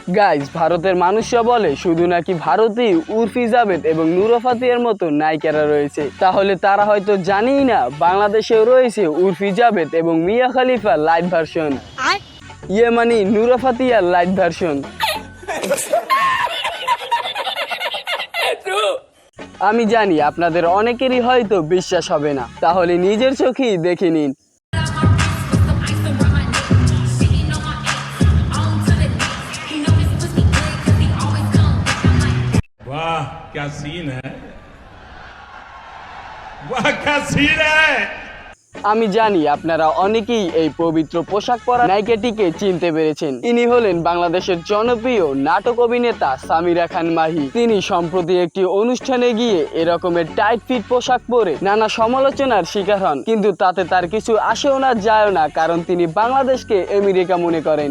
Guys, ভারতের মানুষরা বলে শুধু নাকি ভারতেই উর্ফি জাভেদ এবং নুরা ফাতিয়ার মতো নায়িকারা রয়েছে। তাহলে তারা হয়তো জানেই না বাংলাদেশেও রয়েছে উর্ফি জাভেদ এবং মিয়া খলিফা লাইট ভার্সন, ইয়ে মানে নুরা ফাতিয়ার লাইট ভার্সন। আমি জানি আপনাদের অনেকেরই হয়তো বিশ্বাস হবে না, তাহলে নিজের চোখেই দেখে নিন। वाह क्या सीन है, वाह क्या सीन है। আমি জানি আপনারা অনেকেই এই পবিত্র পোশাক পরা নায়িকাটিকে চিনতে পেরেছেন। ইনি হলেন বাংলাদেশের জনপ্রিয় নাটক অভিনেতা সামিরা খান মাহি। তিনি সম্প্রতি একটি অনুষ্ঠানে গিয়ে এরকমের টাইট ফিট পোশাক পরে নানা সমালোচনার শিকার হন, কিন্তু তাতে তার কিছু আসেও না যায়ও না, কারণ তিনি বাংলাদেশকে আমেরিকা মনে করেন।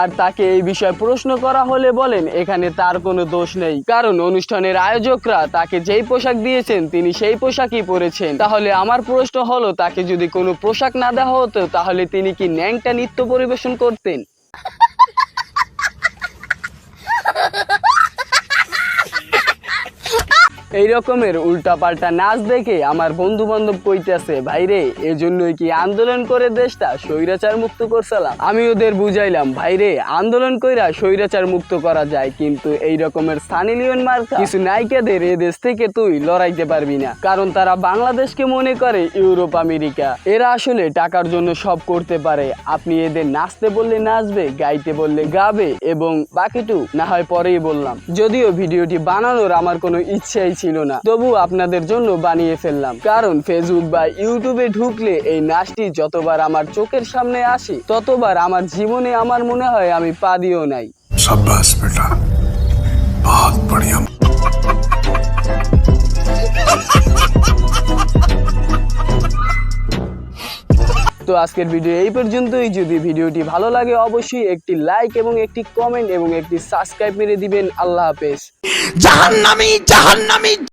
আর তাকে এই বিষয়ে প্রশ্ন করা হলে বলেন এখানে তার কোনো দোষ নেই, কারণ অনুষ্ঠানের আয়োজকরা তাকে যেই পোশাক দিয়েছেন তিনি সেই পোশাকই পরেছেন। তাহলে আমার প্রশ্ন হলো, তাকে যদি কোনো পোশাক না দেওয়া হতো তাহলে তিনি কি ন্যাংটা নৃত্য পরিবেশন করতেন? এই রকমের উল্টাপাল্টা নাচ দেখে আমার বন্ধু বান্ধব কইতেছে, ভাইরে এজন্যই কি আন্দোলন করে দেশটা স্বৈরাচার মুক্ত করছিলাম। আমি ওদের বুঝাইলাম, ভাইরে আন্দোলন কইরা স্বৈরাচার মুক্ত করা যায়, কিন্তু এই রকমের সানি লিওন মার্কা কিছু নায়িকাদের এ দেশ থেকে তুই লড়াইতে পারবি না, কারণ তারা বাংলাদেশকে মনে করে ইউরোপ আমেরিকা। এরা আসলে টাকার জন্য সব করতে পারে। আপনি এদের নাচতে বললে নাচবে, গাইতে বললে গাবে, এবং বাকিটু না হয় পরেই বললাম। যদিও ভিডিওটি বানানোর আমার কোনো ইচ্ছাই ছিল না, তবু আপনাদের জন্য বানিয়ে ফেললাম, কারণ ফেসবুক বা ইউটিউবে ঢুকলে এই নাচটি যতবার আমার চোখের সামনে আসে ততবার আমার জীবনে আমার মনে হয় আমি পা দিও নাই। शाबाश बेटा, बहुत बढ़िया। তো আজকের ভিডিও এই পর্যন্তই। যদি ভিডিওটি ভালো লাগে অবশ্যই একটি লাইক এবং একটি কমেন্ট এবং একটি সাবস্ক্রাইব মেরে দিবেন। আল্লাহ হাফেজ। জাহান্নামী জাহান্নামী।